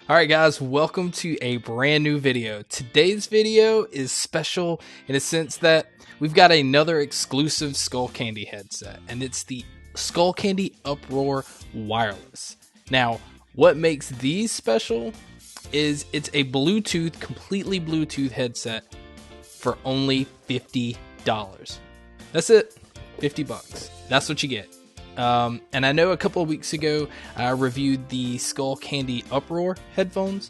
Alright guys, welcome to a brand new video. Today's video is special in a sense that we've got another exclusive Skullcandy headset, and it's the Skullcandy UPROAR Wireless. Now, what makes these special is it's a Bluetooth, completely Bluetooth headset for only $50. That's it, 50 bucks. That's what you get. And I know a couple of weeks ago I reviewed the Skullcandy UPROAR headphones.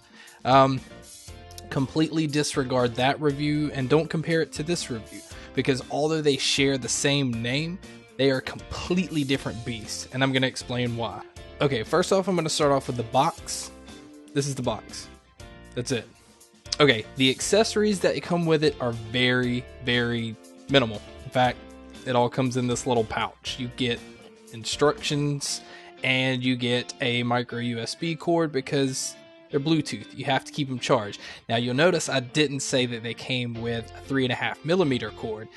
Completely disregard that review and don't compare it to this review, because although they share the same name, they are completely different beasts, and I'm going to explain why. Okay, first off, I'm going to start off with the box. This is the box. That's it. Okay, the accessories that come with it are very, very minimal. In fact, it all comes in this little pouch. You get instructions and you get a micro USB cord because they're Bluetooth. You have to keep them charged. Now you'll notice I didn't say that they came with a 3.5mm cord,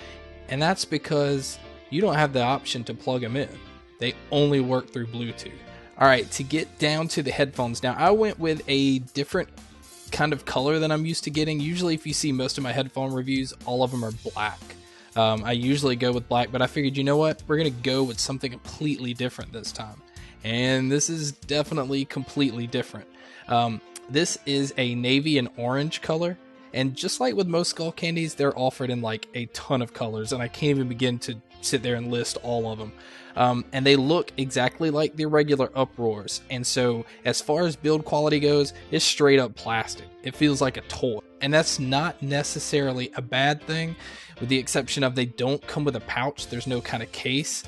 and that's because you don't have the option to plug them in. They only work through Bluetooth. Alright, to get down to the headphones, now I went with a different kind of color than I'm used to getting. Usually if you see most of my headphone reviews, all of them are black. I usually go with black, but I figured, you know what? We're going to go with something completely different this time. And this is definitely completely different. This is a navy and orange color. And just like with most Skullcandies, they're offered in like a ton of colors. And I can't even begin to sit there and list all of them. And they look exactly like the regular UPROARs. And so as far as build quality goes, it's straight up plastic. It feels like a toy. And that's not necessarily a bad thing, with the exception of they don't come with a pouch. There's no kind of case.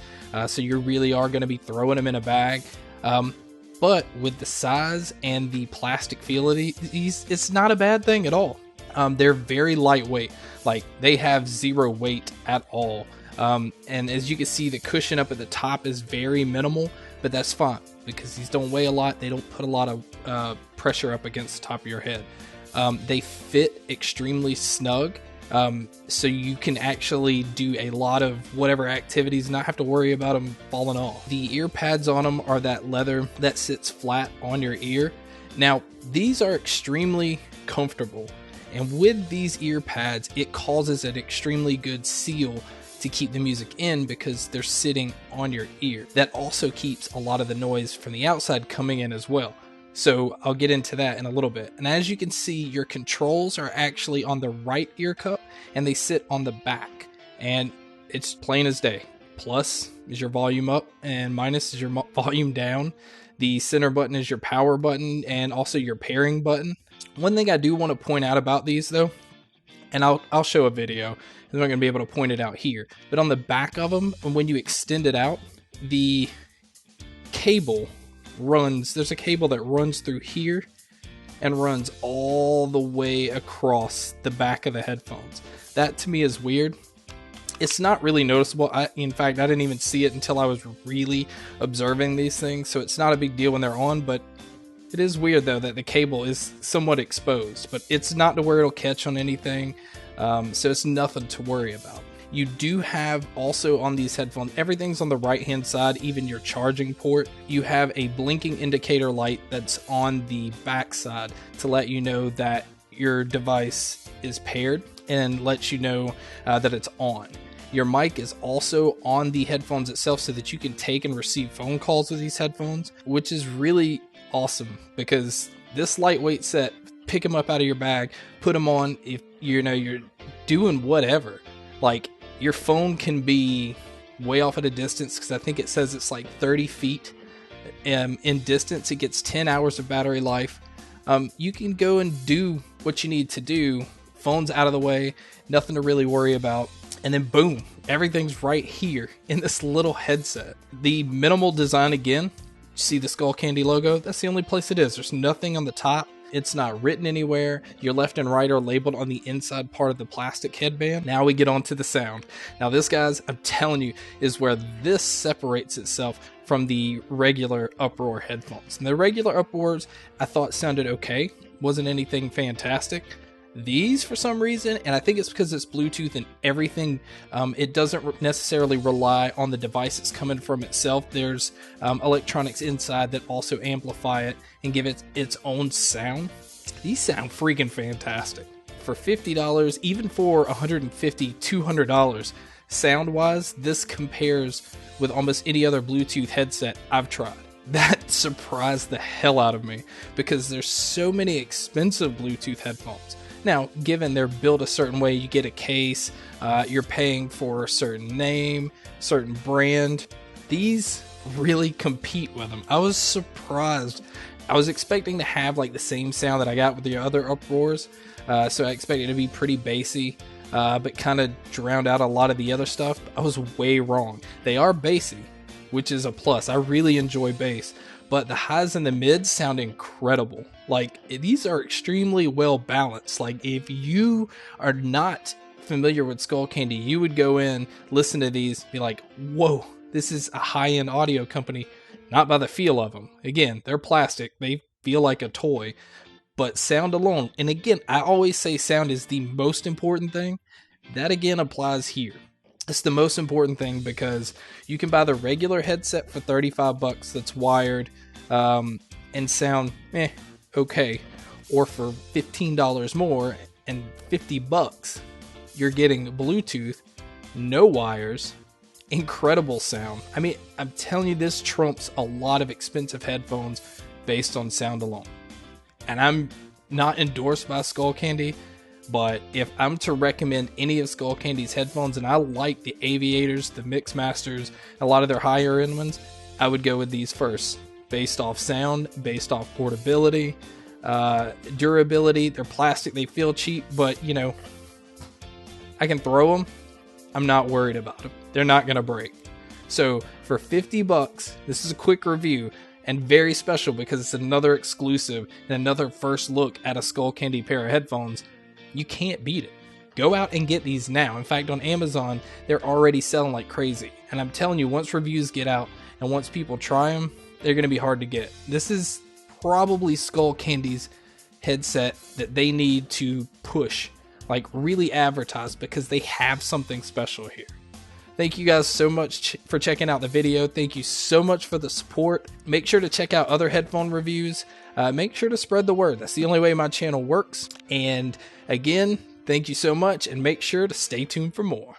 So you really are going to be throwing them in a bag. But with the size and the plastic feel of these, it's not a bad thing at all. They're very lightweight. Like, they have zero weight at all. And as you can see, the cushion up at the top is very minimal, but that's fine because these don't weigh a lot. They don't put a lot of pressure up against the top of your head. They fit extremely snug, so you can actually do a lot of whatever activities and not have to worry about them falling off. The ear pads on them are that leather that sits flat on your ear. Now, these are extremely comfortable, and with these ear pads, it causes an extremely good seal to keep the music in because they're sitting on your ear. That also keeps a lot of the noise from the outside coming in as well. So I'll get into that in a little bit. And as you can see, your controls are actually on the right ear cup and they sit on the back. And it's plain as day. Plus is your volume up and minus is your volume down. The center button is your power button and also your pairing button. One thing I do want to point out about these though, and I'll show a video, I'm not going to be able to point it out here, but on the back of them, when you extend it out, the cable runs, there's a cable that runs through here and runs all the way across the back of the headphones. That to me is weird. It's not really noticeable. In fact, I didn't even see it until I was really observing these things, so it's not a big deal when they're on, but it is weird though that the cable is somewhat exposed, but it's not to where it'll catch on anything, so it's nothing to worry about. You do have also on these headphones, everything's on the right hand side, even your charging port. You have a blinking indicator light that's on the back side to let you know that your device is paired and lets you know that it's on. Your mic is also on the headphones itself so that you can take and receive phone calls with these headphones, which is really awesome because this lightweight set, pick them up out of your bag, put them on if you're doing whatever. Like, your phone can be way off at a distance because I think it says it's like 30 feet in distance. It gets 10 hours of battery life. You can go and do what you need to do. Phone's out of the way, nothing to really worry about. And then boom, everything's right here in this little headset. The minimal design again, see the Skullcandy logo? That's the only place it is. There's nothing on the top. It's not written anywhere. Your left and right are labeled on the inside part of the plastic headband. Now we get on to the sound. Now this, guys, I'm telling you, is where this separates itself from the regular UPROAR headphones. And the regular UPROARs I thought sounded okay. Wasn't anything fantastic. These, for some reason, and I think it's because it's Bluetooth and everything, it doesn't necessarily rely on the device it's coming from itself. There's electronics inside that also amplify it and give it its own sound. These sound freaking fantastic. For $50, even for $150, $200, sound-wise, this compares with almost any other Bluetooth headset I've tried. That surprised the hell out of me because there's so many expensive Bluetooth headphones. Now, given they're built a certain way, you get a case, you're paying for a certain name, certain brand. These really compete with them. I was surprised. I was expecting to have like the same sound that I got with the other UPROARs, so I expected it to be pretty bassy, but kind of drowned out a lot of the other stuff. I was way wrong. They are bassy, which is a plus. I really enjoy bass, but the highs and the mids sound incredible. Like, these are extremely well balanced. Like, if you are not familiar with Skullcandy, you would go in, listen to these, be like, whoa, this is a high-end audio company. Not by the feel of them. Again, they're plastic. They feel like a toy. But sound alone, and again, I always say sound is the most important thing. That again applies here. It's the most important thing because you can buy the regular headset for $35 that's wired and sound okay, or for $15 more and $50 you're getting Bluetooth, no wires, incredible sound. I mean, I'm telling you, this trumps a lot of expensive headphones based on sound alone. And I'm not endorsed by Skullcandy, but if I'm to recommend any of Skullcandy's headphones, and I like the Aviators, the Mixmasters, a lot of their higher end ones, I would go with these first. Based off sound, based off portability, durability. They're plastic, they feel cheap, but you know, I can throw them. I'm not worried about them. They're not going to break. So for $50, this is a quick review and very special because it's another exclusive and another first look at a Skullcandy pair of headphones. You can't beat it. Go out and get these now. In fact, on Amazon, they're already selling like crazy. And I'm telling you, once reviews get out and once people try them, they're going to be hard to get. This is probably Skullcandy's headset that they need to push, like really advertise, because they have something special here. Thank you guys so much for checking out the video. Thank you so much for the support. Make sure to check out other headphone reviews. Make sure to spread the word. That's the only way my channel works. And again, thank you so much, and make sure to stay tuned for more.